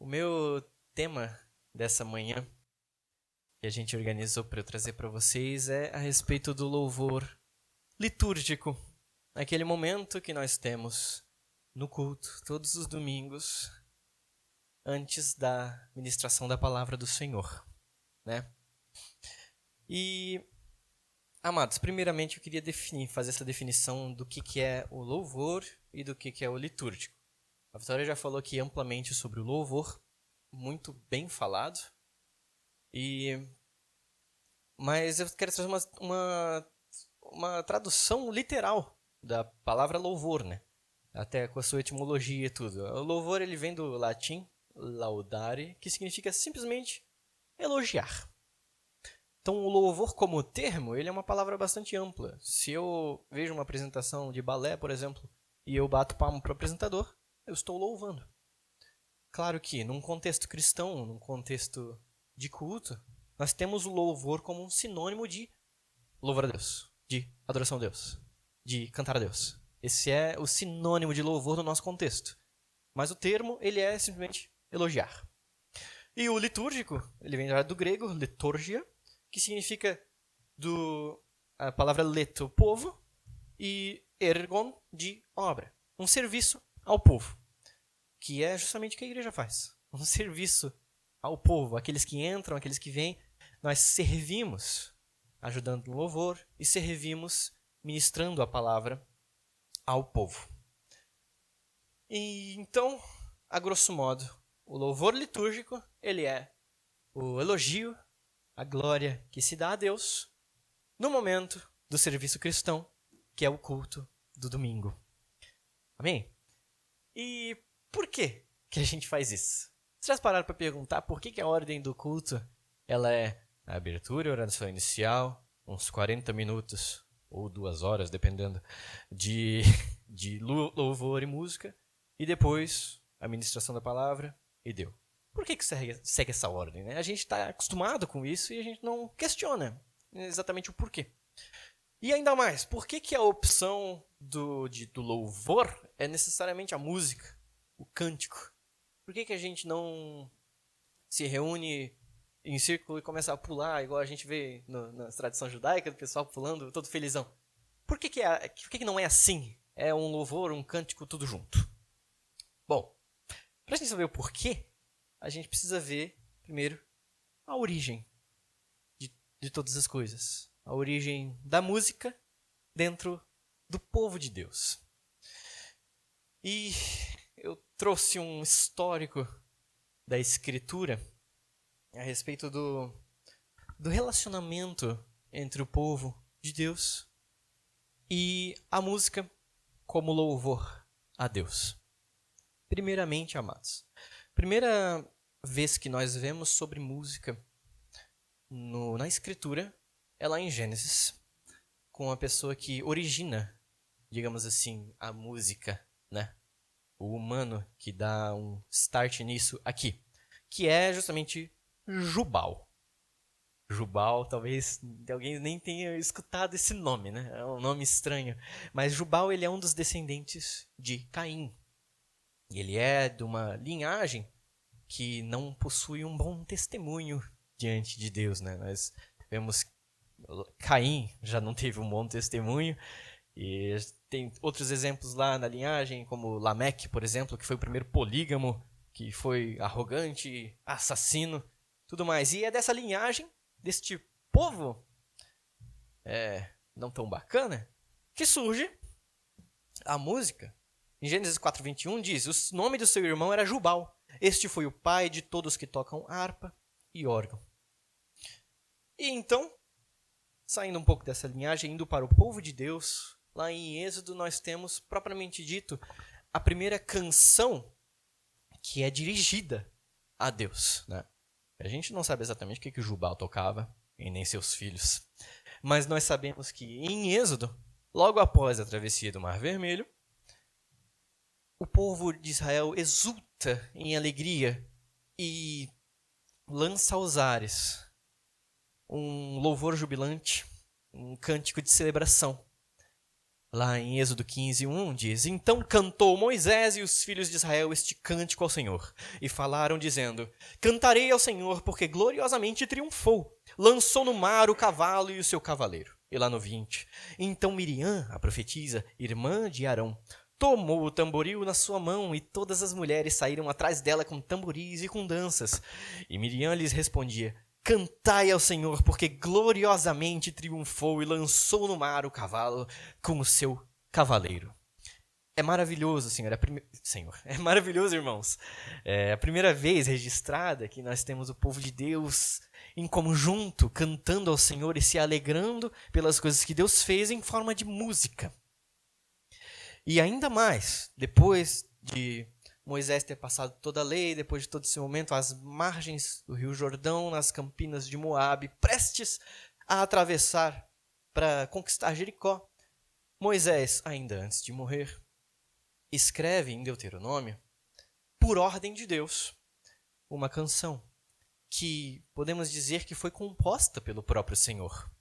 meu tema dessa manhã que a gente organizou para eu trazer para vocês é a respeito do louvor litúrgico, aquele momento que nós temos no culto todos os domingos antes da ministração da palavra do Senhor, né? E, amados, primeiramente eu queria fazer essa definição do que é o louvor e do que é o litúrgico. A Vitória já falou aqui amplamente sobre o louvor, muito bem falado, mas eu quero trazer uma tradução literal da palavra louvor, né? Até com a sua etimologia e tudo. O louvor ele vem do latim laudare, que significa simplesmente elogiar. Então, o louvor como termo, ele é uma palavra bastante ampla. Se eu vejo uma apresentação de balé, por exemplo, e eu bato palmo para o apresentador, eu estou louvando. Claro que, num contexto cristão, num contexto de culto, nós temos o louvor como um sinônimo de louvar a Deus, de adoração a Deus, de cantar a Deus. Esse é o sinônimo de louvor no nosso contexto. Mas o termo, ele é simplesmente elogiar. E o litúrgico, ele vem do grego, liturgia, que significa a palavra leto, povo, e ergon, de obra. Um serviço ao povo, que é justamente o que a igreja faz. Um serviço ao povo, aqueles que entram, aqueles que vêm. Nós servimos ajudando no louvor e servimos ministrando a palavra ao povo. E então, a grosso modo, o louvor litúrgico, ele é o elogio, a glória que se dá a Deus no momento do serviço cristão, que é o culto do domingo. Amém? E por que a gente faz isso? Vocês já pararam para perguntar por que a ordem do culto ela é a abertura, a oração inicial, uns 40 minutos ou 2 horas, dependendo, de louvor e música, e depois a ministração da palavra e deu. Por que segue essa ordem? Né? A gente está acostumado com isso e a gente não questiona exatamente o porquê. E ainda mais, por que a opção do louvor é necessariamente a música, o cântico? Por que a gente não se reúne em círculo e começa a pular, igual a gente vê na tradição judaica, do pessoal pulando, todo felizão? Por que não é assim? É um louvor, um cântico, tudo junto. Bom, para a gente saber o porquê, a gente precisa ver, primeiro, a origem de todas as coisas. A origem da música dentro do povo de Deus. E eu trouxe um histórico da Escritura a respeito do relacionamento entre o povo de Deus e a música como louvor a Deus. Primeiramente, amados, primeira vez que nós vemos sobre música na Escritura é lá em Gênesis, com a pessoa que origina, digamos assim, a música, né? O humano que dá um start nisso aqui, que é justamente Jubal. Jubal, talvez alguém nem tenha escutado esse nome, né? É um nome estranho. Mas Jubal, ele é um dos descendentes de Caim. Ele é de uma linhagem que não possui um bom testemunho diante de Deus, né? Nós vemos Caim já não teve um bom testemunho, e tem outros exemplos lá na linhagem, como Lameque, por exemplo, que foi o primeiro polígamo, que foi arrogante, assassino, tudo mais. E é dessa linhagem, deste povo não tão bacana, que surge a música. Em Gênesis 4:21 diz: o nome do seu irmão era Jubal. Este foi o pai de todos que tocam harpa e órgão. E então, saindo um pouco dessa linhagem, indo para o povo de Deus, lá em Êxodo nós temos, propriamente dito, a primeira canção que é dirigida a Deus. Né? A gente não sabe exatamente o que Jubal tocava, e nem seus filhos. Mas nós sabemos que em Êxodo, logo após a travessia do Mar Vermelho, o povo de Israel exulta em alegria e lança aos ares um louvor jubilante, um cântico de celebração. Lá em Êxodo 15:1 diz: Então cantou Moisés e os filhos de Israel este cântico ao Senhor. E falaram dizendo: Cantarei ao Senhor, porque gloriosamente triunfou. Lançou no mar o cavalo e o seu cavaleiro. E lá no 20: Então Miriam, a profetisa, irmã de Arão, tomou o tamboril na sua mão, e todas as mulheres saíram atrás dela com tamboris e com danças. E Miriam lhes respondia: Cantai ao Senhor, porque gloriosamente triunfou e lançou no mar o cavalo com o seu cavaleiro. É maravilhoso, Senhor. É maravilhoso, irmãos. É a primeira vez registrada que nós temos o povo de Deus em conjunto, cantando ao Senhor e se alegrando pelas coisas que Deus fez em forma de música. E ainda mais, depois de Moisés ter passado toda a lei, depois de todo esse momento, às margens do Rio Jordão, nas campinas de Moabe, prestes a atravessar para conquistar Jericó, Moisés, ainda antes de morrer, escreve em Deuteronômio, por ordem de Deus, uma canção que podemos dizer que foi composta pelo próprio Senhor.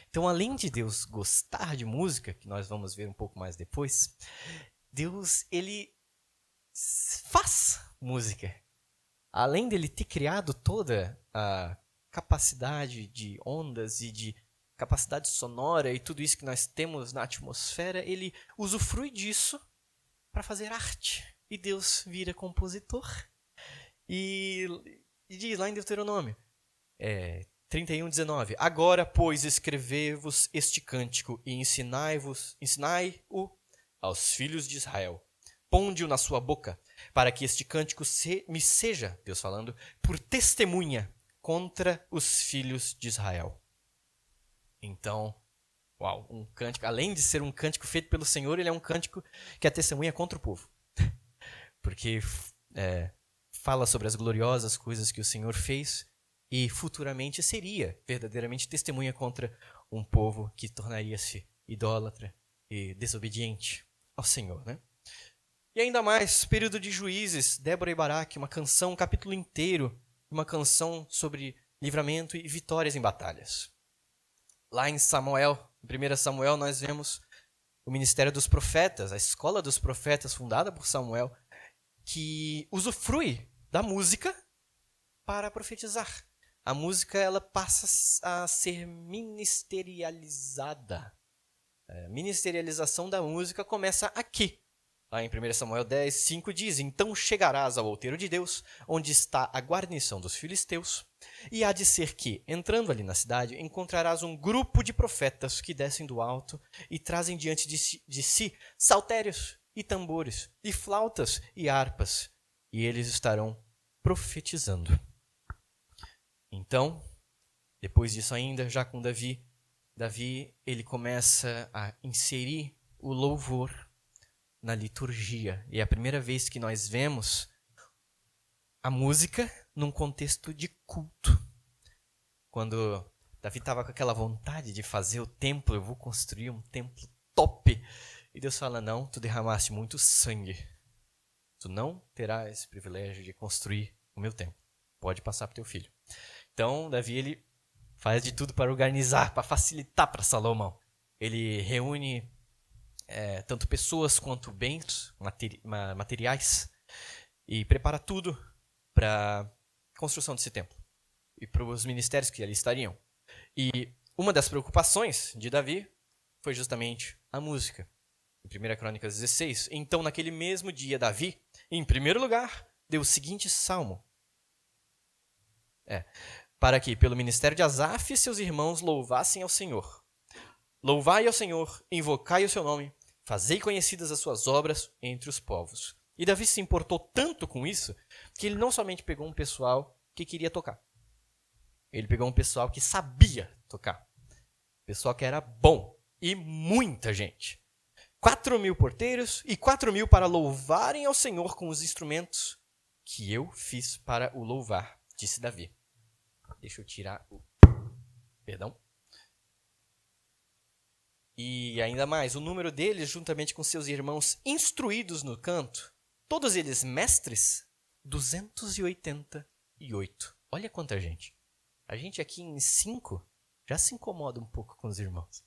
Então, além de Deus gostar de música, que nós vamos ver um pouco mais depois, Deus, ele faz música. Além dele ter criado toda a capacidade de ondas e de capacidade sonora e tudo isso que nós temos na atmosfera, ele usufrui disso para fazer arte. E Deus vira compositor. E diz lá em Deuteronômio 31:19: Agora, pois, escrevei-vos este cântico e ensinai-o aos filhos de Israel. Ponde-o na sua boca, para que este cântico me seja, Deus falando, por testemunha contra os filhos de Israel. Então, um cântico, além de ser um cântico feito pelo Senhor, ele é um cântico que é testemunha contra o povo. Porque fala sobre as gloriosas coisas que o Senhor fez e futuramente seria verdadeiramente testemunha contra um povo que tornaria-se idólatra e desobediente ao Senhor, né? E ainda mais, período de Juízes, Débora e Baraque, uma canção, um capítulo inteiro, uma canção sobre livramento e vitórias em batalhas. Lá em Samuel, em 1 Samuel, nós vemos o ministério dos profetas, a escola dos profetas fundada por Samuel, que usufrui da música para profetizar. A música, ela passa a ser ministerializada. A ministerialização da música começa aqui. Lá em 1 Samuel 10:5 diz: Então chegarás ao outeiro de Deus, onde está a guarnição dos filisteus, e há de ser que, entrando ali na cidade, encontrarás um grupo de profetas que descem do alto e trazem diante de si saltérios e tambores, e flautas e harpas, e eles estarão profetizando. Então, depois disso ainda, já com Davi, ele começa a inserir o louvor na liturgia. E é a primeira vez que nós vemos a música num contexto de culto. Quando Davi estava com aquela vontade de fazer o templo, eu vou construir um templo top. E Deus fala: não, tu derramaste muito sangue. Tu não terás esse privilégio de construir o meu templo. Pode passar para o teu filho. Então, Davi, ele faz de tudo para organizar, para facilitar para Salomão. Ele reúne tanto pessoas quanto bens, materiais, e prepara tudo para a construção desse templo e para os ministérios que ali estariam. E uma das preocupações de Davi foi justamente a música. Em 1 Crônicas 16, então naquele mesmo dia Davi, em primeiro lugar, deu o seguinte salmo. Para que, pelo ministério de Asaf, seus irmãos louvassem ao Senhor. Louvai ao Senhor, invocai o seu nome, fazei conhecidas as suas obras entre os povos. E Davi se importou tanto com isso, que ele não somente pegou um pessoal que queria tocar. Ele pegou um pessoal que sabia tocar. Pessoal que era bom. E muita gente. 4.000 porteiros e 4.000 para louvarem ao Senhor com os instrumentos que eu fiz para o louvar, disse Davi. Deixa eu tirar o... Perdão. E ainda mais, o número deles, juntamente com seus irmãos instruídos no canto, todos eles mestres, 288. Olha quanta gente. A gente aqui em 5 já se incomoda um pouco com os irmãos.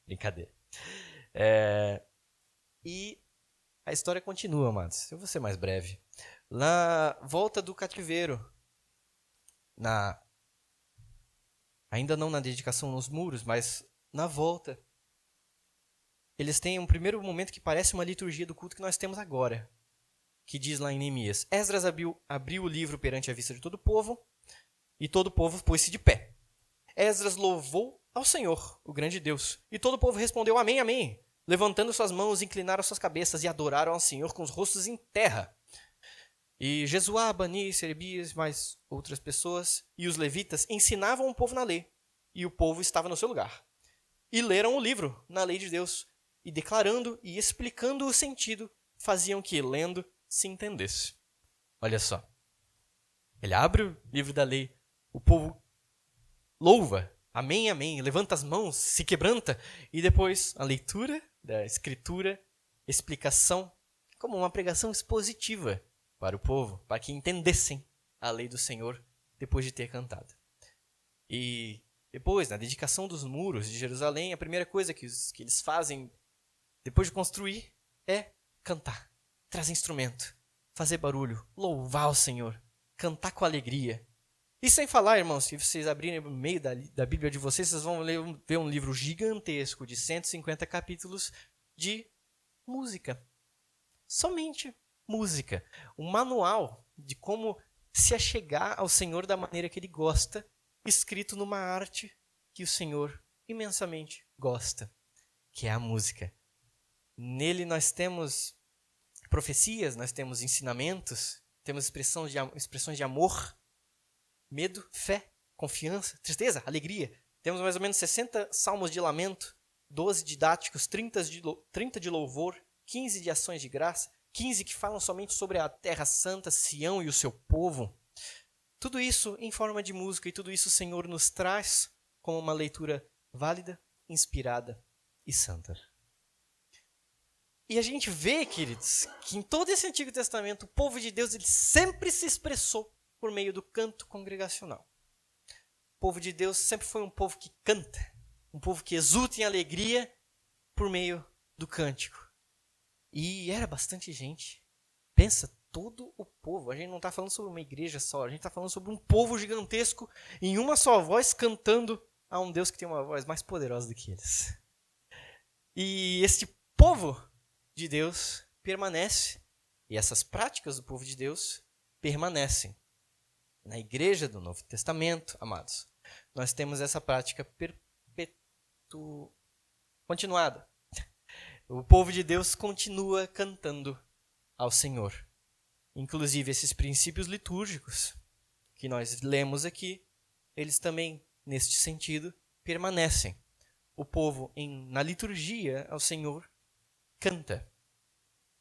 Brincadeira. E a história continua, amados. Eu vou ser mais breve. Na volta do cativeiro, ainda não na dedicação nos muros, mas na volta, eles têm um primeiro momento que parece uma liturgia do culto que nós temos agora, que diz lá em Neemias: Esdras abriu o livro perante a vista de todo o povo, e todo o povo pôs-se de pé. Esdras louvou ao Senhor, o grande Deus, e todo o povo respondeu: Amém, amém. Levantando suas mãos, inclinaram suas cabeças e adoraram ao Senhor com os rostos em terra. E Jesuá, Bani, Serebias, mais outras pessoas, e os levitas ensinavam o povo na lei, e o povo estava no seu lugar. E leram o livro na lei de Deus, e declarando e explicando o sentido, faziam que, lendo, se entendesse. Olha só. Ele abre o livro da lei, o povo louva, amém, amém, levanta as mãos, se quebranta, e depois a leitura da escritura, explicação, como uma pregação expositiva para o povo, para que entendessem a lei do Senhor depois de ter cantado. E depois, na dedicação dos muros de Jerusalém, a primeira coisa que eles fazem depois de construir é cantar, trazer instrumento, fazer barulho, louvar o Senhor, cantar com alegria. E sem falar, irmãos, se vocês abrirem no meio da Bíblia de vocês, vocês vão ver um livro gigantesco de 150 capítulos de música. Somente música. Um manual de como se achegar ao Senhor da maneira que Ele gosta, escrito numa arte que o Senhor imensamente gosta, que é a música. Nele nós temos profecias, nós temos ensinamentos, temos expressões de amor, medo, fé, confiança, tristeza, alegria. Temos mais ou menos 60 salmos de lamento, 12 didáticos, 30 de louvor, 15 de ações de graça, 15 que falam somente sobre a terra santa, Sião e o seu povo. Tudo isso em forma de música, e tudo isso o Senhor nos traz como uma leitura válida, inspirada e santa. E a gente vê, queridos, que em todo esse Antigo Testamento, o povo de Deus ele sempre se expressou por meio do canto congregacional. O povo de Deus sempre foi um povo que canta, um povo que exulta em alegria por meio do cântico. E era bastante gente. Pensa, todo o povo. A gente não está falando sobre uma igreja só, a gente está falando sobre um povo gigantesco em uma só voz cantando a um Deus que tem uma voz mais poderosa do que eles. E este povo de Deus permanece, e essas práticas do povo de Deus permanecem. Na igreja do Novo Testamento, amados, nós temos essa prática continuada. O povo de Deus continua cantando ao Senhor. Inclusive, esses princípios litúrgicos que nós lemos aqui, eles também, neste sentido, permanecem. O povo, na liturgia ao Senhor, canta.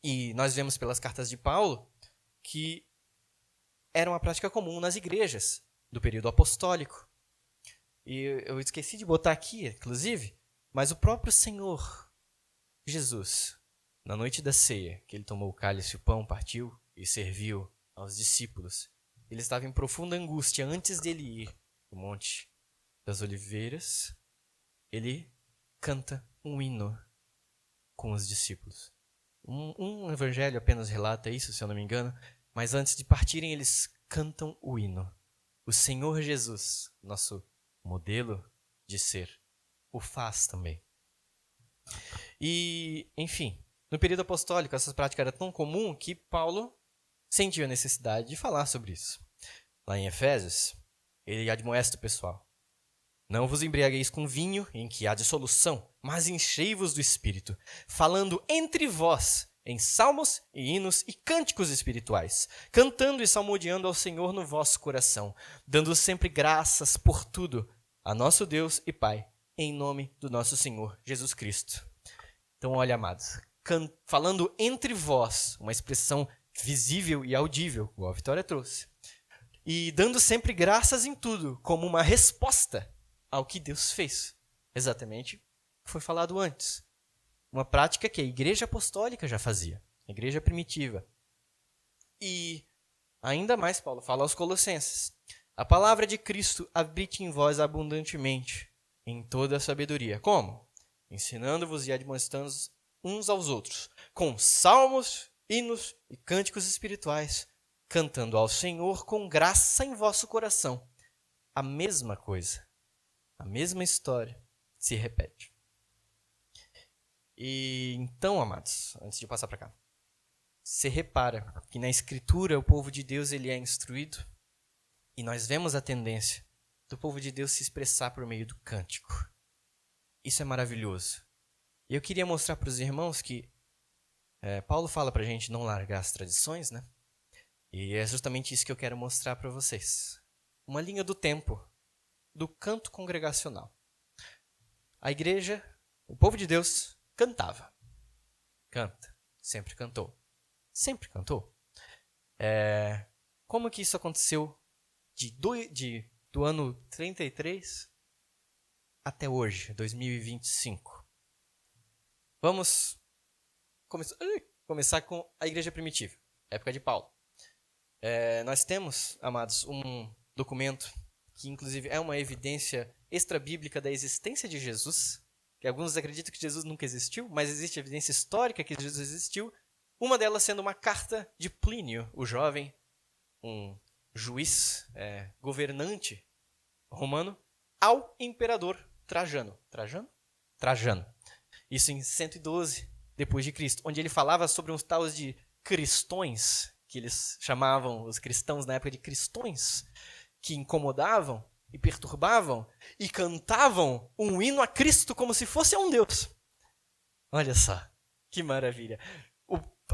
E nós vemos pelas cartas de Paulo que era uma prática comum nas igrejas do período apostólico. E eu esqueci de botar aqui, inclusive, mas o próprio Senhor Jesus, na noite da ceia, que ele tomou o cálice e o pão, partiu e serviu aos discípulos, ele estava em profunda angústia antes dele ir ao Monte das Oliveiras. Ele canta um hino com os discípulos. Um evangelho apenas relata isso, se eu não me engano, mas antes de partirem, eles cantam o hino. O Senhor Jesus, nosso modelo de ser, o faz também. E, enfim, no período apostólico, essa prática era tão comum que Paulo sentiu a necessidade de falar sobre isso. Lá em Efésios, ele admoesta o pessoal. Não vos embriagueis com vinho, em que há dissolução, mas enchei-vos do Espírito, falando entre vós em salmos e hinos e cânticos espirituais, cantando e salmodiando ao Senhor no vosso coração, dando sempre graças por tudo a nosso Deus e Pai, em nome do nosso Senhor Jesus Cristo. Então, olha, amados, falando entre vós, uma expressão visível e audível, igual a Vitória trouxe, e dando sempre graças em tudo, como uma resposta ao que Deus fez. Exatamente o que foi falado antes. Uma prática que a igreja apostólica já fazia, a igreja primitiva. E ainda mais, Paulo fala aos Colossenses: a palavra de Cristo habite em vós abundantemente, em toda a sabedoria. Como? ensinando-vos e admoestando uns aos outros, com salmos, hinos e cânticos espirituais, cantando ao Senhor com graça em vosso coração. A mesma coisa, a mesma história se repete. E então, amados, antes de passar para cá, você repara que na Escritura o povo de Deus ele é instruído e nós vemos a tendência do povo de Deus se expressar por meio do cântico. Isso é maravilhoso. E eu queria mostrar para os irmãos que Paulo fala para a gente não largar as tradições, né? E é justamente isso que eu quero mostrar para vocês. Uma linha do tempo do canto congregacional. A igreja, o povo de Deus, cantava. Canta. Sempre cantou. Sempre cantou. Como que isso aconteceu do ano 33 até hoje, 2025? Vamos começar com a igreja primitiva, época de Paulo. Nós temos, amados, um documento que inclusive é uma evidência extra-bíblica da existência de Jesus, que alguns acreditam que Jesus nunca existiu, mas existe evidência histórica que Jesus existiu, uma delas sendo uma carta de Plínio, o jovem, um juiz, governante romano, ao imperador Trajano. Trajano. Isso em 112 depois de Cristo, onde ele falava sobre uns tais de cristões, que eles chamavam os cristãos na época de cristões, que incomodavam e perturbavam e cantavam um hino a Cristo como se fosse a um Deus. Olha só, que maravilha.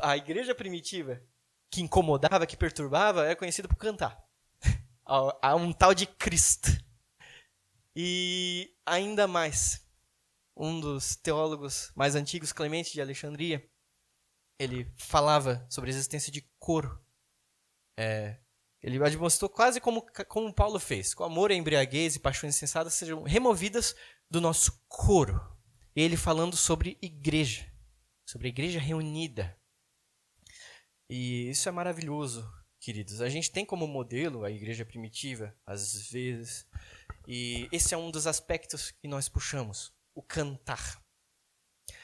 A igreja primitiva que incomodava, que perturbava, é conhecida por cantar a um tal de Cristo. E ainda mais, um dos teólogos mais antigos, Clemente de Alexandria, ele falava sobre a existência de coro. Ele demonstrou quase como Paulo fez, com amor, embriaguez e paixões insensatas sejam removidas do nosso coro. Ele falando sobre a igreja reunida. E isso é maravilhoso, queridos. A gente tem como modelo a igreja primitiva, às vezes, e esse é um dos aspectos que nós puxamos, o cantar.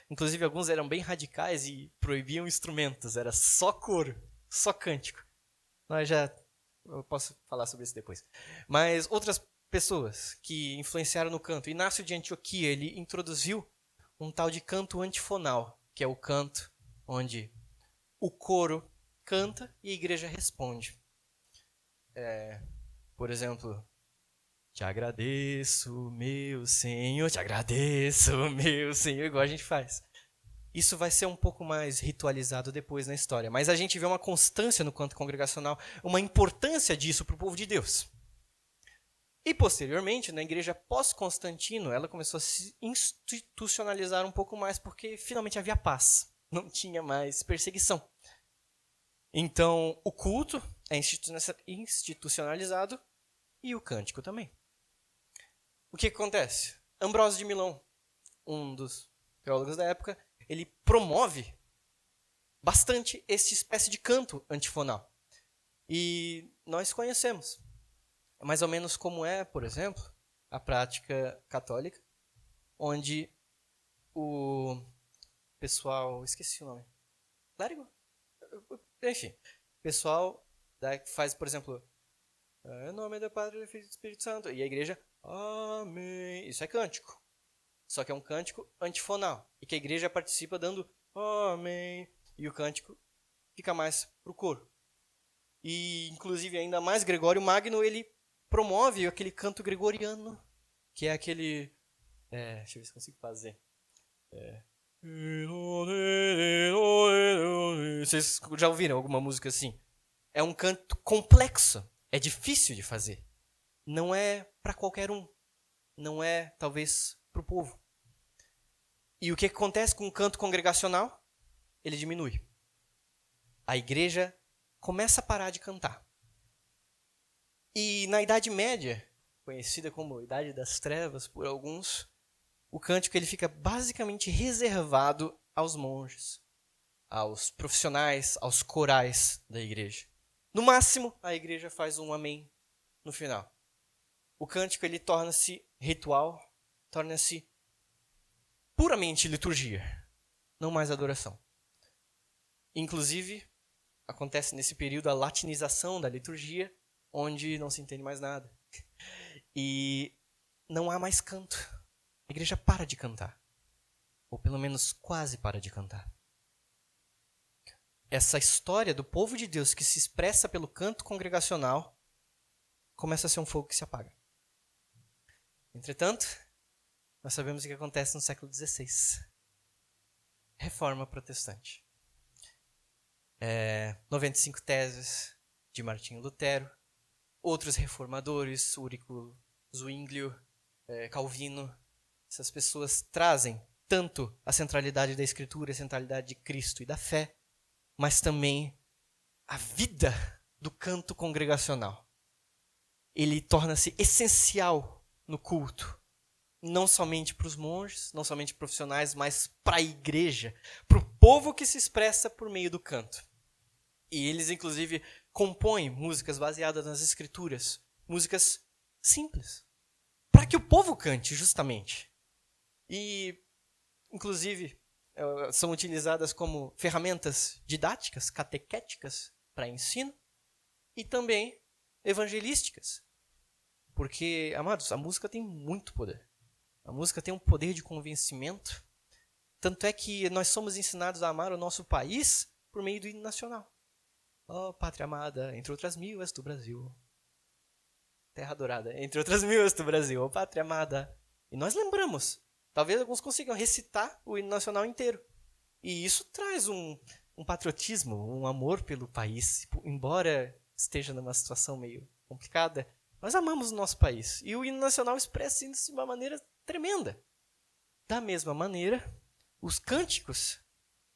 Inclusive, alguns eram bem radicais e proibiam instrumentos, era só coro, só cântico. Eu posso falar sobre isso depois. Mas outras pessoas que influenciaram no canto, Inácio de Antioquia, ele introduziu um tal de canto antifonal, que é o canto onde o coro canta e a igreja responde. Por exemplo, te agradeço, meu Senhor, te agradeço, meu Senhor, igual a gente faz. Isso vai ser um pouco mais ritualizado depois na história, mas a gente vê uma constância no canto congregacional, uma importância disso para o povo de Deus. E posteriormente, na igreja pós-Constantino, ela começou a se institucionalizar um pouco mais, porque finalmente havia paz, não tinha mais perseguição. Então, o culto é institucionalizado e o cântico também. O que acontece? Ambrósio de Milão, um dos teólogos da época, ele promove bastante essa espécie de canto antifonal. E nós conhecemos mais ou menos como é, por exemplo, a prática católica, onde o pessoal... Esqueci o nome. Clérigo? Enfim, o pessoal faz, por exemplo, em nome do Padre, do Filho e do Espírito Santo. E a igreja, amém. Isso é cântico. Só que é um cântico antifonal. E que a igreja participa dando amém. E o cântico fica mais pro coro. E, inclusive, ainda mais, Gregório Magno, ele promove aquele canto gregoriano, que é aquele... deixa eu ver se consigo fazer. Vocês já ouviram alguma música assim? É um canto complexo. É difícil de fazer. Não é para qualquer um. Não é, talvez, para o povo. E o que acontece com o canto congregacional? Ele diminui. A igreja começa a parar de cantar. E na Idade Média, conhecida como Idade das Trevas por alguns, o cântico ele fica basicamente reservado aos monges, aos profissionais, aos corais da igreja. No máximo, a igreja faz um amém no final. O cântico ele torna-se ritual, torna-se puramente liturgia, não mais adoração. Inclusive, acontece nesse período a latinização da liturgia, onde não se entende mais nada. E não há mais canto. A igreja para de cantar. Ou pelo menos quase para de cantar. Essa história do povo de Deus que se expressa pelo canto congregacional começa a ser um fogo que se apaga. Entretanto, nós sabemos o que acontece no século XVI. Reforma protestante. 95 teses de Martinho Lutero, outros reformadores, Ulrico Zwinglio, Calvino. Essas pessoas trazem tanto a centralidade da Escritura, a centralidade de Cristo e da fé, mas também a vida do canto congregacional. Ele torna-se essencial no culto, não somente para os monges, não somente profissionais, mas para a igreja, para o povo que se expressa por meio do canto. E eles, inclusive, compõem músicas baseadas nas Escrituras, músicas simples, para que o povo cante, justamente. E, inclusive, são utilizadas como ferramentas didáticas, catequéticas, para ensino, e também evangelísticas. Porque, amados, a música tem muito poder. A música tem um poder de convencimento. Tanto é que nós somos ensinados a amar o nosso país por meio do hino nacional. Ó, pátria amada, entre outras mil és do Brasil. Terra adorada, entre outras mil és do Brasil. Ó, pátria amada. E nós lembramos. Talvez alguns consigam recitar o hino nacional inteiro. E isso traz um patriotismo, um amor pelo país. Embora esteja numa situação meio complicada, nós amamos o nosso país. E o hino nacional expressa isso de uma maneira tremenda. Da mesma maneira, os cânticos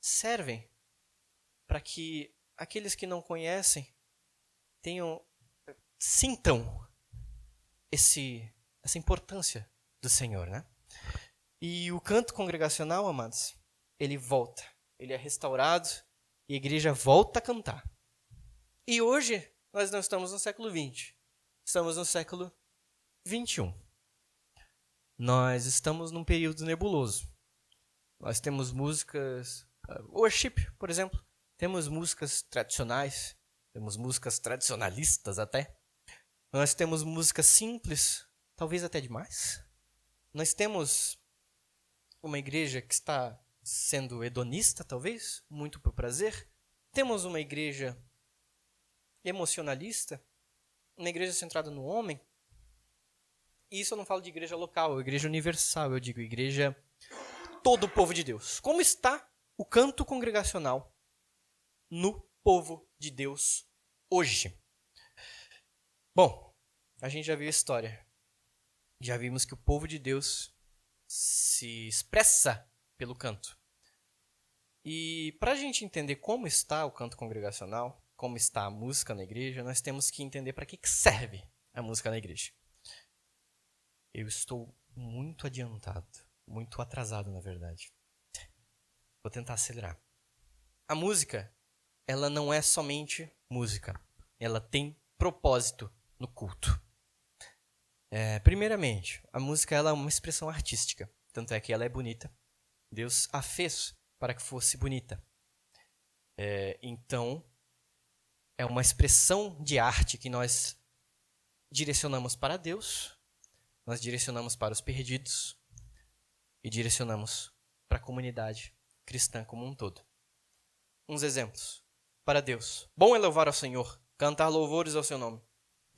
servem para que aqueles que não conhecem sintam essa importância do Senhor, né? E o canto congregacional, amados, ele volta. Ele é restaurado e a igreja volta a cantar. E hoje, nós não estamos no século XX. Estamos no século XXI. Nós estamos num período nebuloso. Nós temos músicas... worship, por exemplo. Temos músicas tradicionais. Temos músicas tradicionalistas até. Nós temos músicas simples, talvez até demais. Nós temos uma igreja que está sendo hedonista, talvez, muito por prazer. Temos uma igreja emocionalista, uma igreja centrada no homem. E isso eu não falo de igreja local, igreja universal, eu digo igreja todo o povo de Deus. Como está o canto congregacional no povo de Deus hoje? Bom, a gente já viu a história. Já vimos que o povo de Deus se expressa pelo canto. E para a gente entender como está o canto congregacional, como está a música na igreja, nós temos que entender para que serve a música na igreja. Eu estou muito adiantado, muito atrasado, na verdade. Vou tentar acelerar. A música, ela não é somente música. Ela tem propósito no culto. Primeiramente, a música ela é uma expressão artística. Tanto é que ela é bonita. Deus a fez para que fosse bonita. Então, é uma expressão de arte que nós direcionamos para Deus, nós direcionamos para os perdidos e direcionamos para a comunidade cristã como um todo. Uns exemplos. Para Deus. Bom é louvar ao Senhor, cantar louvores ao seu nome.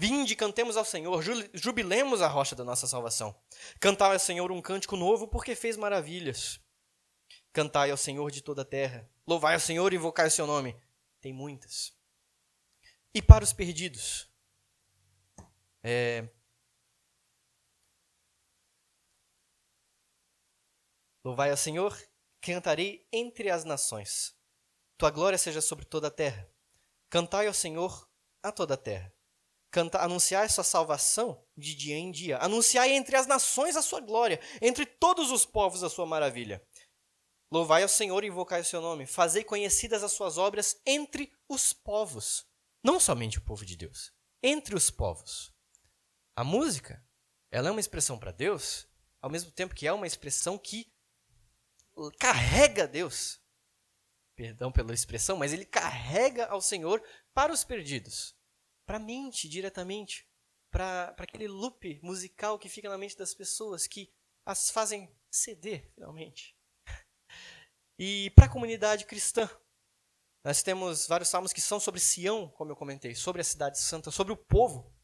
Vinde, cantemos ao Senhor, jubilemos a rocha da nossa salvação. Cantai ao Senhor um cântico novo, porque fez maravilhas. Cantai ao Senhor de toda a terra. Louvai ao Senhor e invocai o seu nome. Tem muitas. E para os perdidos? Louvai ao Senhor, cantarei entre as nações. Tua glória seja sobre toda a terra. Cantai ao Senhor a toda a terra. Anunciai sua salvação de dia em dia. Anunciai entre as nações a sua glória, entre todos os povos a sua maravilha. Louvai ao Senhor e invocai o seu nome. Fazei conhecidas as suas obras entre os povos. Não somente o povo de Deus, entre os povos. A música, ela é uma expressão para Deus, ao mesmo tempo que é uma expressão que carrega Deus, perdão pela expressão, mas ele carrega ao Senhor para os perdidos, para a mente diretamente, para aquele loop musical que fica na mente das pessoas, que as fazem ceder, finalmente. E para a comunidade cristã, nós temos vários salmos que são sobre Sião, como eu comentei, sobre a cidade santa, sobre o povo.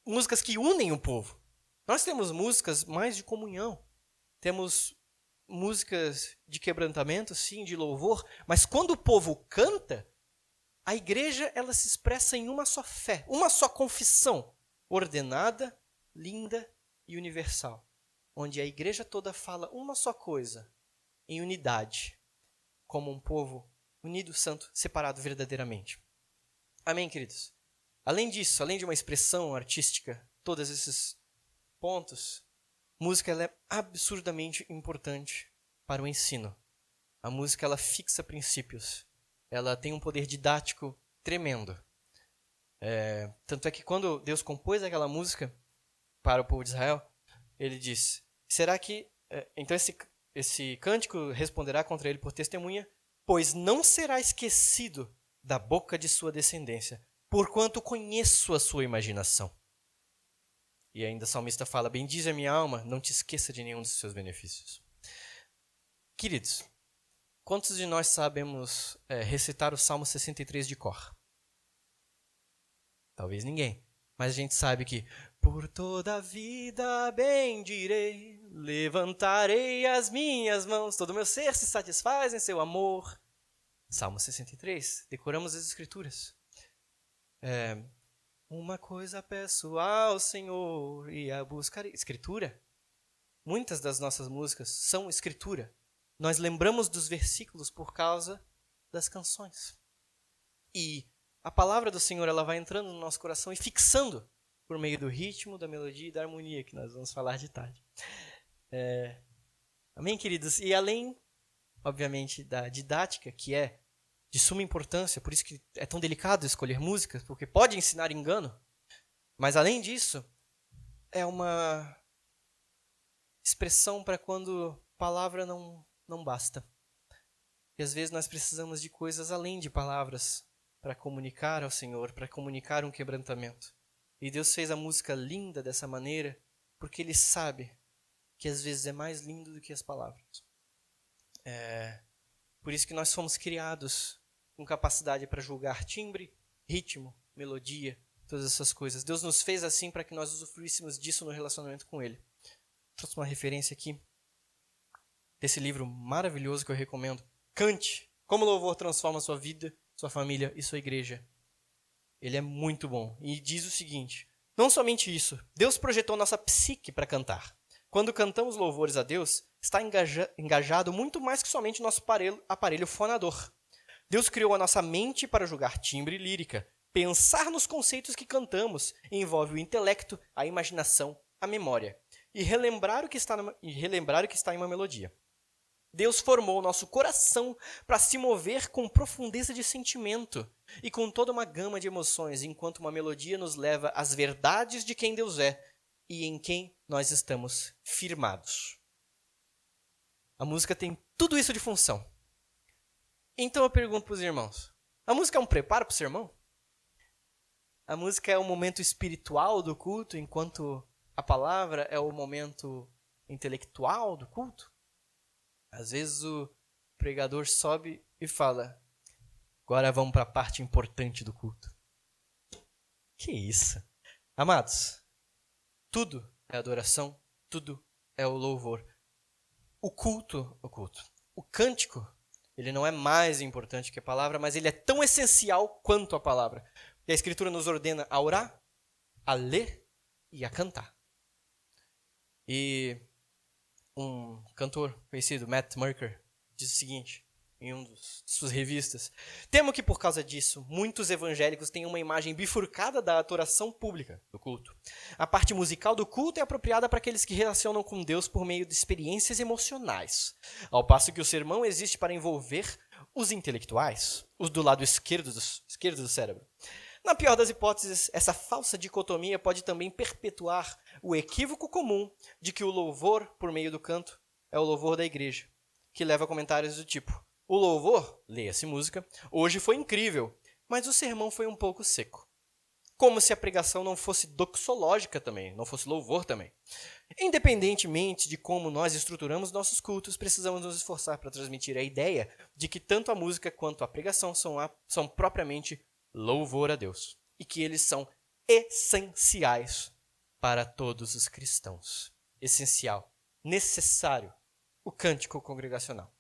Músicas que unem o povo. Nós temos músicas mais de comunhão. Temos músicas de quebrantamento, sim, de louvor. Mas quando o povo canta, a igreja ela se expressa em uma só fé, uma só confissão, ordenada, linda e universal. Onde a igreja toda fala uma só coisa, em unidade, como um povo unido, santo, separado verdadeiramente. Amém, queridos? Além disso, além de uma expressão artística, todos esses pontos, música ela é absurdamente importante para o ensino. A música ela fixa princípios. Ela tem um poder didático tremendo. Tanto é que quando Deus compôs aquela música para o povo de Israel, ele diz, será que... então esse cântico responderá contra ele por testemunha, pois não será esquecido da boca de sua descendência, porquanto conheço a sua imaginação. E ainda o salmista fala, bendize a minha alma, não te esqueça de nenhum dos seus benefícios. Queridos, quantos de nós sabemos recitar o Salmo 63 de cor? Talvez ninguém, mas a gente sabe que por toda a vida bendirei, levantarei as minhas mãos, todo meu ser se satisfaz em seu amor. Salmo 63, decoramos as escrituras. Uma coisa peço ao Senhor e a buscarei. Escritura. Muitas das nossas músicas são escritura. Nós lembramos dos versículos por causa das canções. E a palavra do Senhor ela vai entrando no nosso coração e fixando por meio do ritmo, da melodia e da harmonia, que nós vamos falar de tarde. Amém, queridos? E além, obviamente, da didática, que é de suma importância, por isso que é tão delicado escolher músicas, porque pode ensinar engano, mas além disso, é uma expressão para quando palavra não basta. E às vezes nós precisamos de coisas além de palavras para comunicar ao Senhor, para comunicar um quebrantamento. E Deus fez a música linda dessa maneira, porque Ele sabe que às vezes é mais lindo do que as palavras. Por isso que nós fomos criados com capacidade para julgar timbre, ritmo, melodia, todas essas coisas. Deus nos fez assim para que nós usufruíssemos disso no relacionamento com Ele. Trouxe uma referência aqui desse livro maravilhoso que eu recomendo. Cante! Como o louvor transforma sua vida, sua família e sua igreja. Ele é muito bom. E diz o seguinte, não somente isso, Deus projetou nossa psique para cantar. Quando cantamos louvores a Deus, está engajado muito mais que somente nosso aparelho fonador. Deus criou a nossa mente para julgar timbre e lírica. Pensar nos conceitos que cantamos envolve o intelecto, a imaginação, a memória. E relembrar o que está em uma melodia. Deus formou o nosso coração para se mover com profundeza de sentimento e com toda uma gama de emoções, enquanto uma melodia nos leva às verdades de quem Deus é e em quem nós estamos firmados. A música tem tudo isso de função. Então eu pergunto para os irmãos, a música é um preparo para o sermão? A música é o momento espiritual do culto, enquanto a palavra é o momento intelectual do culto? Às vezes o pregador sobe e fala, agora vamos para a parte importante do culto. Que isso? Amados, tudo é adoração, tudo é o louvor. O cântico, ele não é mais importante que a palavra, mas ele é tão essencial quanto a palavra. E a Escritura nos ordena a orar, a ler e a cantar. E um cantor conhecido, Matt Merker, diz o seguinte, em uma de suas revistas, temo que por causa disso, muitos evangélicos têm uma imagem bifurcada da adoração pública do culto. A parte musical do culto é apropriada para aqueles que relacionam com Deus por meio de experiências emocionais, ao passo que o sermão existe para envolver os intelectuais, os do lado esquerdo do cérebro. Na pior das hipóteses, essa falsa dicotomia pode também perpetuar o equívoco comum de que o louvor, por meio do canto, é o louvor da igreja. que leva a comentários do tipo: o louvor, leia-se música, hoje foi incrível, mas o sermão foi um pouco seco. Como se a pregação não fosse doxológica também, não fosse louvor também. Independentemente de como nós estruturamos nossos cultos, precisamos nos esforçar para transmitir a ideia de que tanto a música quanto a pregação são propriamente louvor a Deus e que eles são essenciais para todos os cristãos. Essencial, necessário, o cântico congregacional.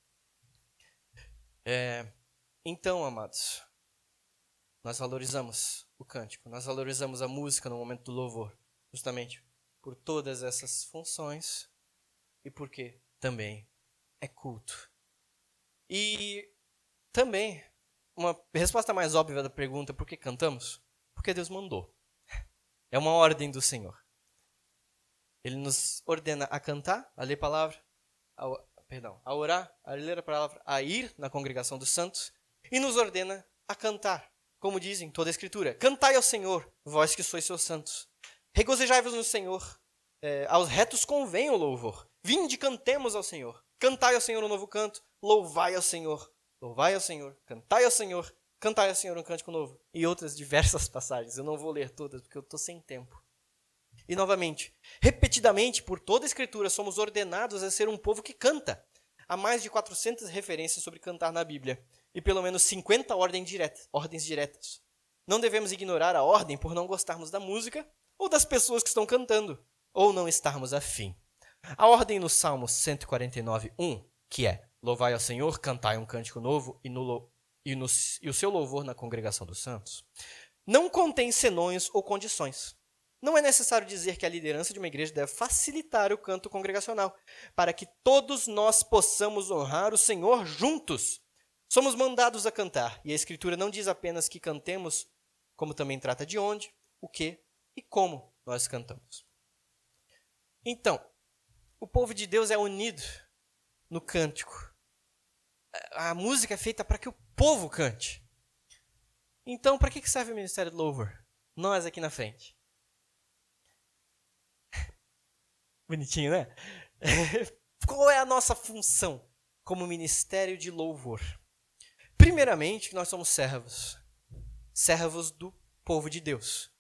Então, amados, nós valorizamos o cântico, nós valorizamos a música no momento do louvor, justamente por todas essas funções e porque também é culto. E também, uma resposta mais óbvia da pergunta, por que cantamos? Porque Deus mandou. É uma ordem do Senhor. Ele nos ordena a cantar, a ler a palavra, a orar, a ler a palavra, a ir na congregação dos santos, e nos ordena a cantar. Como dizem toda a Escritura, cantai ao Senhor, vós que sois seus santos. Regozijai-vos no Senhor, aos retos convém o louvor. Vinde, cantemos ao Senhor. Cantai ao Senhor um novo canto, louvai ao Senhor. Louvai ao Senhor, cantai ao Senhor um cântico novo. E outras diversas passagens, eu não vou ler todas porque eu estou sem tempo. E novamente, repetidamente, por toda a Escritura, somos ordenados a ser um povo que canta. Há mais de 400 referências sobre cantar na Bíblia e pelo menos 50 ordens diretas. Não devemos ignorar a ordem por não gostarmos da música ou das pessoas que estão cantando, ou não estarmos afim. A ordem no Salmo 149:1, que é: louvai ao Senhor, cantai um cântico novo e o seu louvor na congregação dos santos, não contém senões ou condições. Não é necessário dizer que a liderança de uma igreja deve facilitar o canto congregacional, para que todos nós possamos honrar o Senhor juntos. Somos mandados a cantar, e a Escritura não diz apenas que cantemos, como também trata de onde, o que e como nós cantamos. Então, o povo de Deus é unido no cântico. A música é feita para que o povo cante. Então, para que serve o Ministério do Louvor? Nós aqui na frente. Bonitinho, né? Qual é a nossa função como Ministério de Louvor? Primeiramente, nós somos servos do povo de Deus.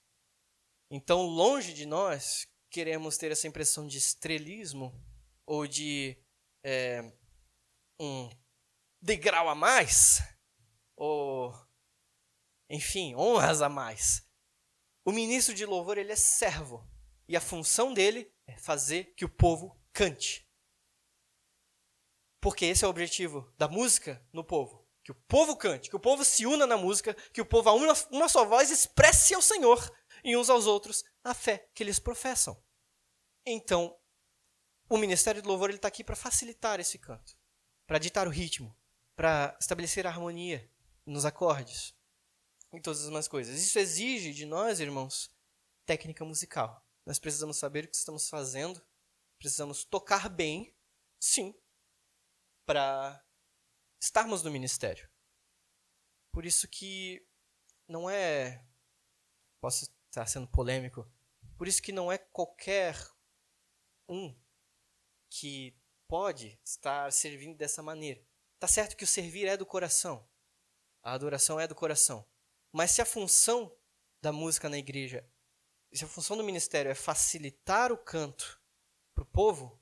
Então, longe de nós queremos ter essa impressão de estrelismo ou de um degrau a mais, ou, enfim, honras a mais. O ministro de louvor, ele é servo, e a função dele é fazer que o povo cante. Porque esse é o objetivo da música no povo. Que o povo cante, que o povo se una na música, que o povo a uma só voz expresse ao Senhor e uns aos outros a fé que eles professam. Então, o Ministério do Louvor está aqui para facilitar esse canto, para ditar o ritmo, para estabelecer a harmonia nos acordes e todas as demais coisas. Isso exige de nós, irmãos, técnica musical. Nós precisamos saber o que estamos fazendo, precisamos tocar bem, sim, para estarmos no ministério. Por isso que não é, posso estar sendo polêmico, por isso que não é qualquer um que pode estar servindo dessa maneira. Tá certo que o servir é do coração, a adoração é do coração, mas se a função da música na igreja, se a função do ministério é facilitar o canto para o povo,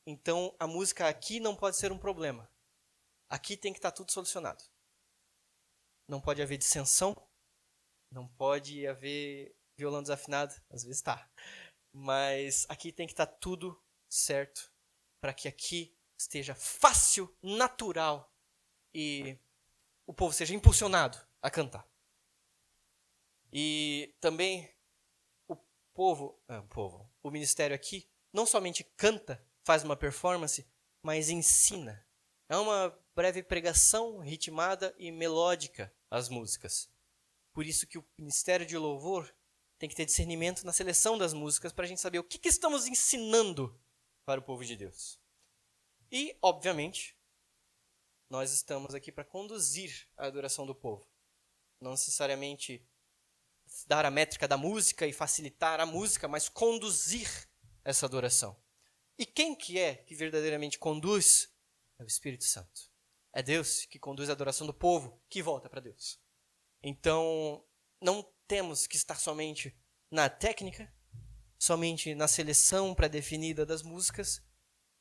então a música aqui não pode ser um problema. Aqui tem que estar tudo solucionado. Não pode haver dissensão, não pode haver violão desafinado, às vezes está. Mas aqui tem que estar tudo certo para que aqui esteja fácil, natural e o povo seja impulsionado a cantar. E também o ministério aqui não somente canta, faz uma performance, mas ensina. É uma breve pregação ritmada e melódica as músicas. Por isso que o Ministério de Louvor tem que ter discernimento na seleção das músicas para a gente saber o que estamos ensinando para o povo de Deus. E, obviamente, nós estamos aqui para conduzir a adoração do povo. Não necessariamente dar a métrica da música e facilitar a música, mas conduzir essa adoração. E quem que é que verdadeiramente conduz É o Espírito Santo. É Deus que conduz a adoração do povo que volta para Deus. Então, não temos que estar somente na técnica, somente na seleção pré-definida das músicas,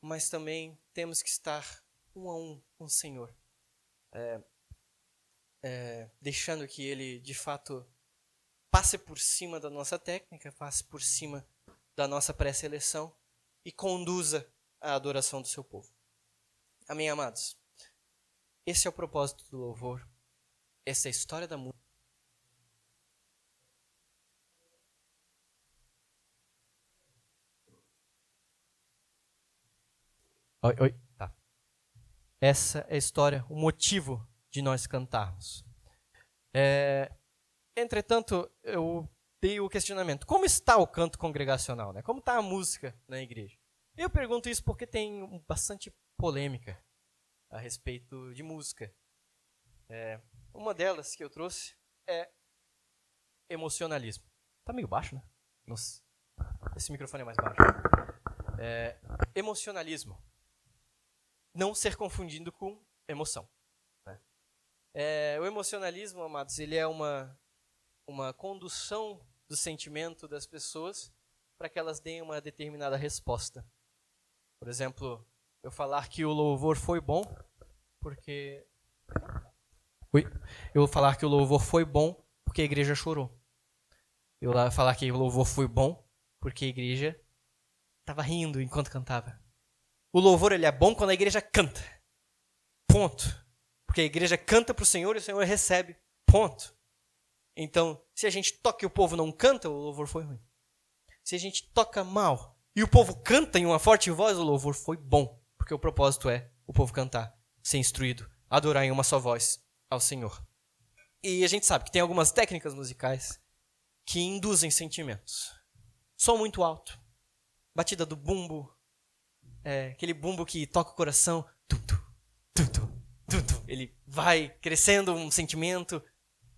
mas também temos que estar um a um com o Senhor. Deixando que Ele, de fato, passe por cima da nossa técnica, passe por cima da nossa pré-seleção e conduza a adoração do seu povo. Amém, amados? Esse é o propósito do louvor. Essa é a história da música. Oi. Tá. Essa é a história, o motivo de nós cantarmos. Entretanto, eu dei o questionamento. Como está o canto congregacional? Né? Como está a música na igreja? Eu pergunto isso porque tem bastante polêmica a respeito de música. Uma delas que eu trouxe é emocionalismo. Tá meio baixo, né? Nossa, esse microfone é mais baixo. Emocionalismo. Não ser confundido com emoção. Né? O emocionalismo, amados, ele é uma condução do sentimento das pessoas para que elas deem uma determinada resposta. Por exemplo, eu falar que o louvor foi bom porque... Eu vou falar que o louvor foi bom porque a igreja chorou. Eu vou falar que o louvor foi bom porque a igreja estava rindo enquanto cantava. O louvor ele é bom quando a igreja canta. Ponto. Porque a igreja canta para o Senhor e o Senhor recebe. Ponto. Então, se a gente toca e o povo não canta, o louvor foi ruim. Se a gente toca mal e o povo canta em uma forte voz, o louvor foi bom. Porque o propósito é o povo cantar, ser instruído, adorar em uma só voz ao Senhor. E a gente sabe que tem algumas técnicas musicais que induzem sentimentos. Som muito alto, batida do bumbo, aquele bumbo que toca o coração, ele vai crescendo um sentimento.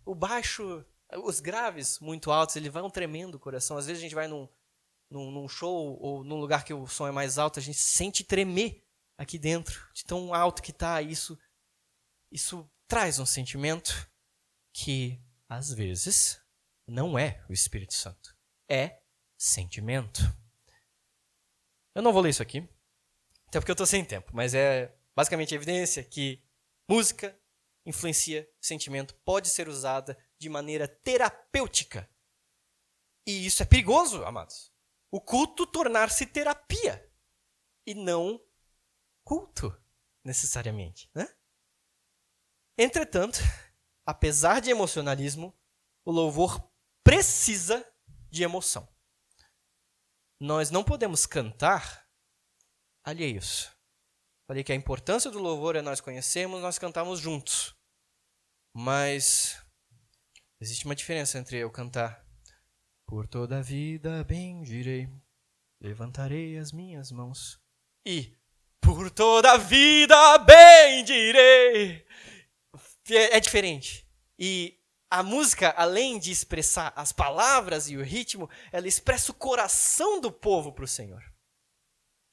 O baixo, os graves muito altos, eles vão tremendo o coração. Às vezes a gente vai num show ou num lugar que o som é mais alto, a gente sente tremer aqui dentro, de tão alto que está. Isso traz um sentimento que, às vezes, não é o Espírito Santo. É sentimento. Eu não vou ler isso aqui, até porque eu estou sem tempo, mas é basicamente a evidência que música influencia sentimento, pode ser usada de maneira terapêutica. E isso é perigoso, amados. O culto tornar-se terapia e não culto, necessariamente, né? Entretanto, apesar de emocionalismo, o louvor precisa de emoção. Nós não podemos cantar alheios. Falei que a importância do louvor é nós conhecermos, nós cantarmos juntos. Mas existe uma diferença entre eu cantar por toda a vida bendirei, levantarei as minhas mãos e por toda a vida bendirei. É diferente. E a música, além de expressar as palavras e o ritmo, ela expressa o coração do povo para o Senhor.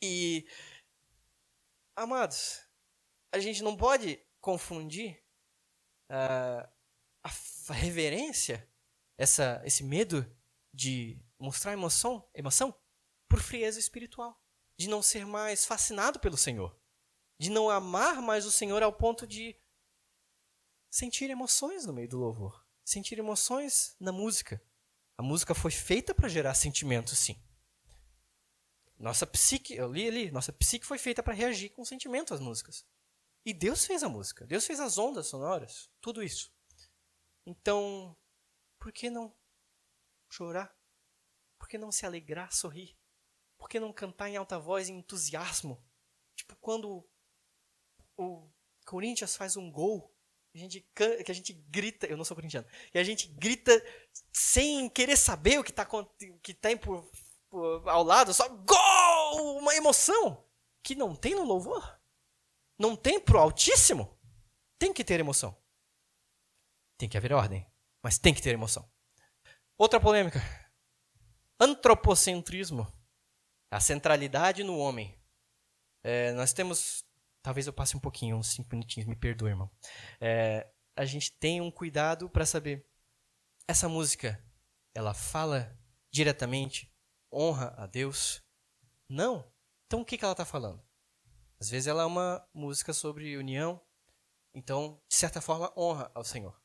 E, amados, a gente não pode confundir a reverência, esse medo de mostrar emoção, por frieza espiritual, de não ser mais fascinado pelo Senhor, de não amar mais o Senhor ao ponto de sentir emoções no meio do louvor, sentir emoções na música. A música foi feita para gerar sentimentos, sim. Nossa psique, eu li ali, nossa psique foi feita para reagir com sentimento às músicas. E Deus fez a música, Deus fez as ondas sonoras, tudo isso. Então, por que não chorar? Por que não se alegrar, sorrir? Por que não cantar em alta voz, em entusiasmo? Tipo, quando o Corinthians faz um gol, que a gente grita, eu não sou corintiano, e a gente grita sem querer saber o que tem ao lado, só gol! Uma emoção que não tem no louvor. Não tem pro Altíssimo. Tem que ter emoção. Tem que haver ordem, mas tem que ter emoção. Outra polêmica. Antropocentrismo. A centralidade no homem. Nós temos talvez eu passe um pouquinho, uns 5 minutinhos, me perdoe, irmão. A gente tem um cuidado para saber, essa música, ela fala diretamente, honra a Deus? Não. Então o que ela está falando? Às vezes ela é uma música sobre união, então, de certa forma, honra ao Senhor.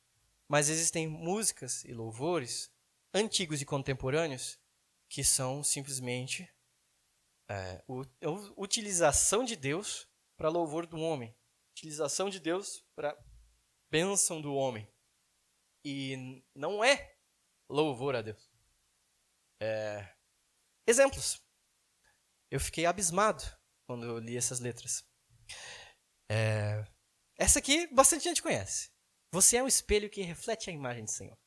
Mas existem músicas e louvores antigos e contemporâneos que são simplesmente utilização de Deus para louvor do homem. Utilização de Deus para bênção do homem. E não é louvor a Deus. Exemplos. Eu fiquei abismado quando eu li essas letras. Essa aqui bastante gente conhece. Você é um espelho que reflete a imagem do Senhor.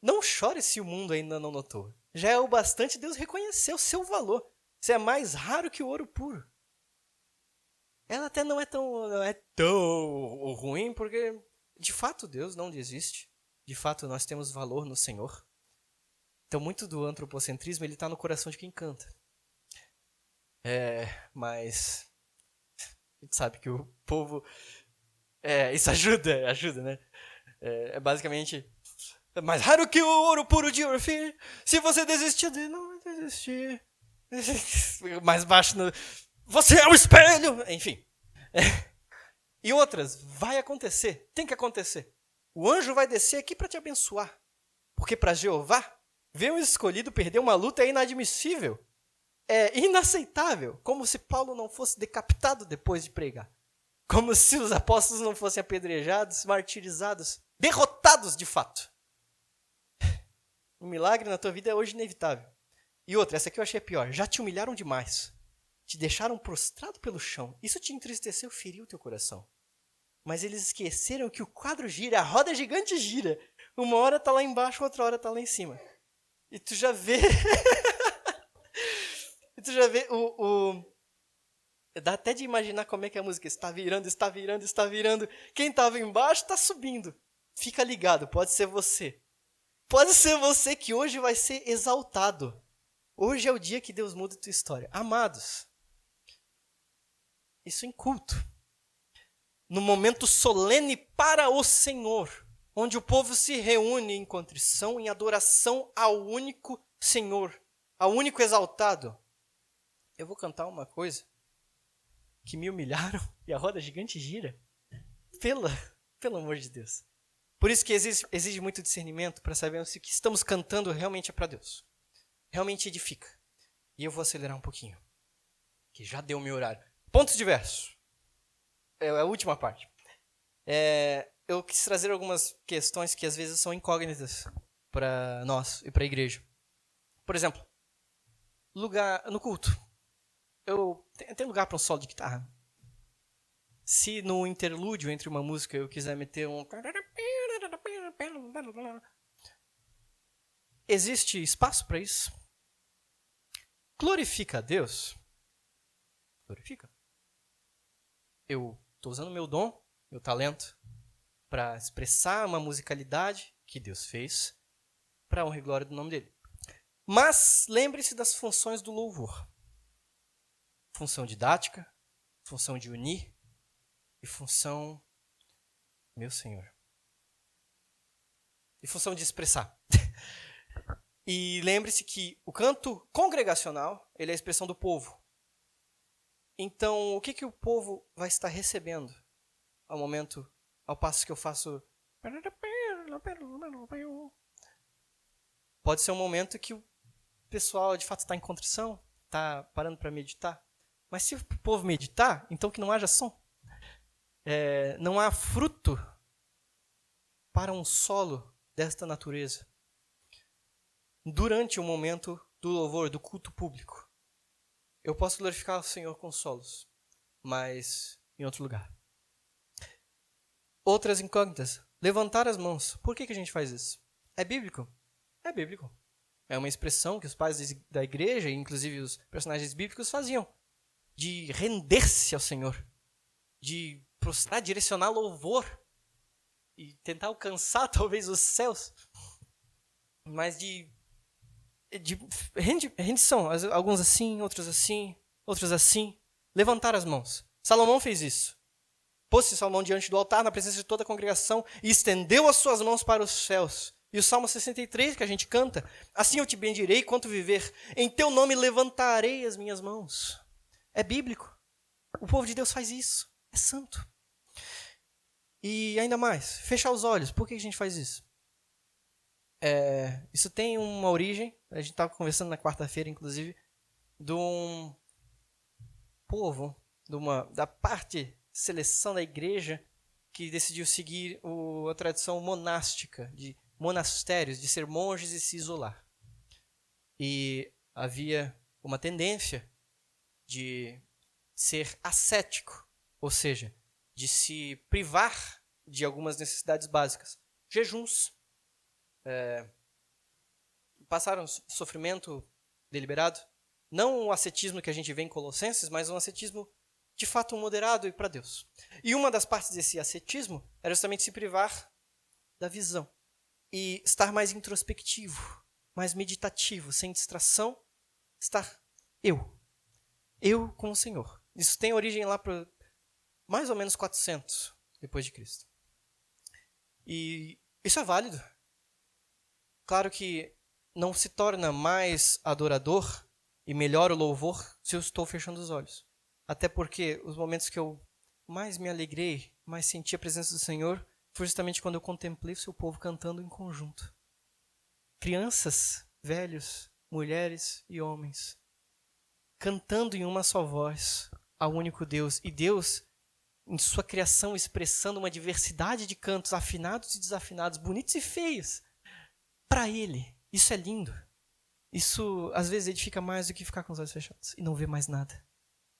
Não chore se o mundo ainda não notou. Já é o bastante Deus reconhecer o seu valor. Você é mais raro que o ouro puro. Ela até não é tão ruim, porque de fato Deus não desiste. De fato nós temos valor no Senhor. Então muito do antropocentrismo ele está no coração de quem canta. Mas a gente sabe que o povo... isso ajuda, né? Basicamente... É mais raro que o ouro puro de Orfir. Se você desistir de não desistir. Mais baixo no... Você é um espelho! Enfim. E outras. Vai acontecer. Tem que acontecer. O anjo vai descer aqui para te abençoar. Porque para Jeová, ver um escolhido perder uma luta é inadmissível. É inaceitável. Como se Paulo não fosse decapitado depois de pregar. Como se os apóstolos não fossem apedrejados, martirizados, derrotados de fato. Um milagre na tua vida é hoje inevitável. E outra, essa aqui eu achei pior. Já te humilharam demais. Te deixaram prostrado pelo chão. Isso te entristeceu, feriu o teu coração. Mas eles esqueceram que o quadro gira, a roda gigante gira. Uma hora tá lá embaixo, outra hora tá lá em cima. E tu já vê... Dá até de imaginar como é que a música está virando, está virando, está virando. Quem estava embaixo está subindo. Fica ligado, pode ser você. Pode ser você que hoje vai ser exaltado. Hoje é o dia que Deus muda a tua história. Amados, isso em culto. No momento solene para o Senhor, onde o povo se reúne em contrição, em adoração ao único Senhor, ao único exaltado. Eu vou cantar uma coisa que me humilharam e a roda gigante gira. Pelo amor de Deus. Por isso que exige muito discernimento para sabermos se o que estamos cantando realmente é para Deus. Realmente edifica. E eu vou acelerar um pouquinho, que já deu o meu horário. Pontos de verso. É a última parte. Eu quis trazer algumas questões que às vezes são incógnitas para nós e para a igreja. Por exemplo, lugar no culto. Tem lugar para um solo de guitarra? Se no interlúdio entre uma música eu quiser meter um... Existe espaço para isso? Glorifica a Deus? Glorifica. Eu estou usando meu dom, meu talento, para expressar uma musicalidade que Deus fez para a honra e glória do nome dele. Mas lembre-se das funções do louvor. Função didática, função de unir e função, meu Senhor, e função de expressar. E lembre-se que o canto congregacional, ele é a expressão do povo. Então, o que o povo vai estar recebendo ao passo que eu faço... Pode ser um momento que o pessoal de fato está em contrição, está parando para meditar. Mas se o povo meditar, então que não haja som. Não há fruto para um solo desta natureza durante o momento do louvor, do culto público. Eu posso glorificar o Senhor com solos, mas em outro lugar. Outras incógnitas. Levantar as mãos. Por que a gente faz isso? É bíblico? É bíblico. É uma expressão que os pais da igreja, inclusive os personagens bíblicos, faziam. De render-se ao Senhor. De prostrar, direcionar louvor. E tentar alcançar talvez os céus. Mas de rendição. Alguns assim, outros assim, outros assim. Levantar as mãos. Salomão fez isso. Pôs-se Salomão diante do altar, na presença de toda a congregação, e estendeu as suas mãos para os céus. E o Salmo 63, que a gente canta, assim eu te bendirei quanto viver, em teu nome levantarei as minhas mãos. É bíblico. O povo de Deus faz isso. É santo. E ainda mais, fechar os olhos. Por que a gente faz isso? Isso tem uma origem, a gente estava conversando na quarta-feira, inclusive, de um povo, da parte seleção da igreja que decidiu seguir a tradição monástica, de monastérios, de ser monges e se isolar. E havia uma tendência de ser ascético, ou seja, de se privar de algumas necessidades básicas. Jejuns, passaram sofrimento deliberado, não o ascetismo que a gente vê em Colossenses, mas um ascetismo de fato moderado e para Deus. E uma das partes desse ascetismo era justamente se privar da visão e estar mais introspectivo, mais meditativo, sem distração, estar eu com o Senhor. Isso tem origem lá para mais ou menos 400 depois de Cristo. E isso é válido. Claro que não se torna mais adorador e melhor o louvor se eu estou fechando os olhos. Até porque os momentos que eu mais me alegrei, mais senti a presença do Senhor, foi justamente quando eu contemplei o seu povo cantando em conjunto. Crianças, velhos, mulheres e homens, cantando em uma só voz ao único Deus. E Deus, em sua criação, expressando uma diversidade de cantos, afinados e desafinados, bonitos e feios, para Ele. Isso é lindo. Isso, às vezes, edifica mais do que ficar com os olhos fechados e não ver mais nada.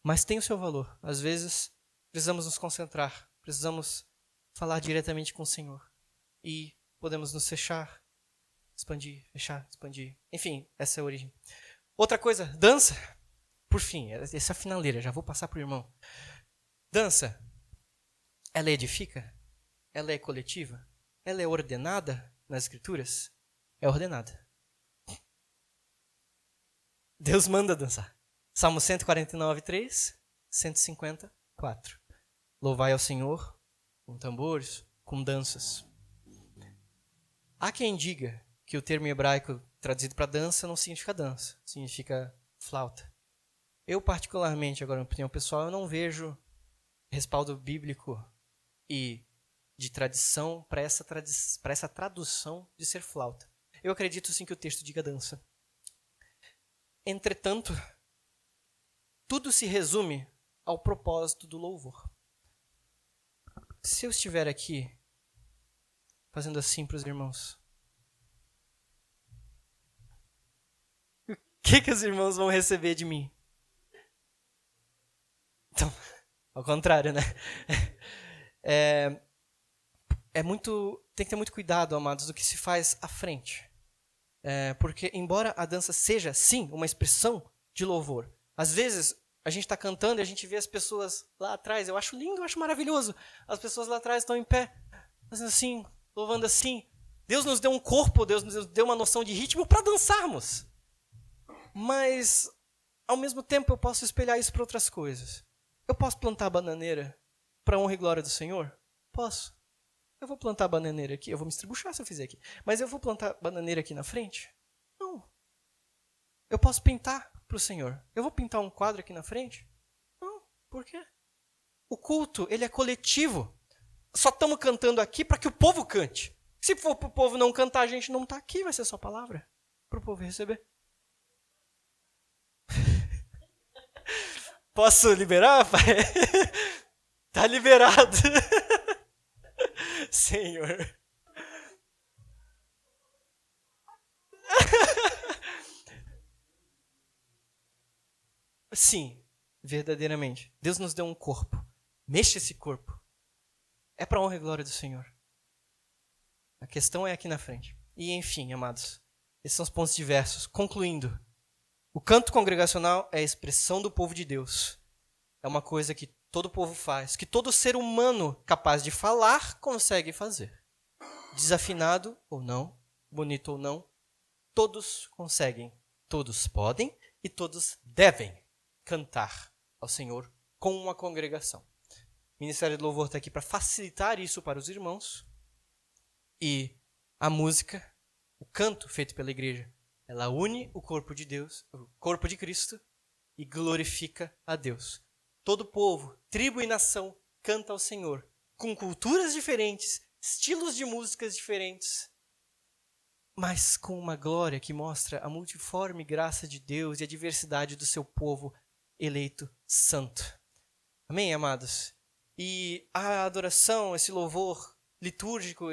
Mas tem o seu valor. Às vezes, precisamos nos concentrar, precisamos falar diretamente com o Senhor. E podemos nos fechar, expandir, fechar, expandir. Enfim, essa é a origem. Outra coisa, dança. Por fim, essa é a finaleira, já vou passar para o irmão. Dança, ela edifica? Ela é coletiva? Ela é ordenada nas Escrituras? É ordenada. Deus manda dançar. Salmo 149, 3, 154. Louvai ao Senhor com tambores, com danças. Há quem diga que o termo hebraico traduzido para dança não significa dança, significa flauta. Eu, particularmente, agora na opinião pessoal, eu não vejo respaldo bíblico e de tradição para essa tradução de ser flauta. Eu acredito sim que o texto diga dança. Entretanto, tudo se resume ao propósito do louvor. Se eu estiver aqui fazendo assim para os irmãos, o que os irmãos vão receber de mim? Então, ao contrário, né? Tem que ter muito cuidado, amados, do que se faz à frente. Porque, embora a dança seja, sim, uma expressão de louvor, às vezes a gente está cantando e a gente vê as pessoas lá atrás. Eu acho lindo, eu acho maravilhoso. As pessoas lá atrás estão em pé, fazendo assim, louvando assim. Deus nos deu um corpo, Deus nos deu uma noção de ritmo para dançarmos. Mas, ao mesmo tempo, eu posso espelhar isso para outras coisas. Eu posso plantar a bananeira para a honra e glória do Senhor? Posso. Eu vou plantar a bananeira aqui, eu vou me estribuchar se eu fizer aqui. Mas eu vou plantar a bananeira aqui na frente? Não. Eu posso pintar para o Senhor. Eu vou pintar um quadro aqui na frente? Não. Por quê? O culto, ele é coletivo. Só estamos cantando aqui para que o povo cante. Se for para o povo não cantar, a gente não está aqui, vai ser só palavra para o povo receber. Posso liberar, pai? Tá liberado. Senhor. Sim, verdadeiramente. Deus nos deu um corpo. Mexa esse corpo. É para a honra e glória do Senhor. A questão é aqui na frente. E enfim, amados, esses são os pontos diversos. Concluindo, o canto congregacional é a expressão do povo de Deus. É uma coisa que todo povo faz, que todo ser humano capaz de falar consegue fazer. Desafinado ou não, bonito ou não, todos conseguem, todos podem e todos devem cantar ao Senhor com uma congregação. Ministério do Louvor está aqui para facilitar isso para os irmãos. E a música, o canto feito pela igreja, ela une o corpo de Deus, o corpo de Cristo, e glorifica a Deus. Todo povo, tribo e nação canta ao Senhor, com culturas diferentes, estilos de músicas diferentes, mas com uma glória que mostra a multiforme graça de Deus e a diversidade do seu povo eleito santo. Amém, amados? E a adoração, esse louvor litúrgico,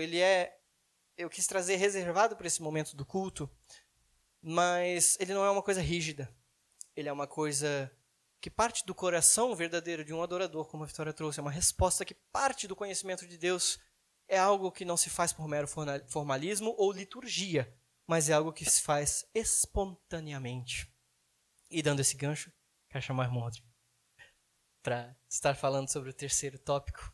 eu quis trazer reservado para esse momento do culto, mas ele não é uma coisa rígida. Ele é uma coisa que parte do coração verdadeiro de um adorador, como a Vitória trouxe. É uma resposta que parte do conhecimento de Deus. É algo que não se faz por mero formalismo ou liturgia, mas é algo que se faz espontaneamente. E dando esse gancho, quero chamar o irmão Rodrigo para estar falando sobre o terceiro tópico.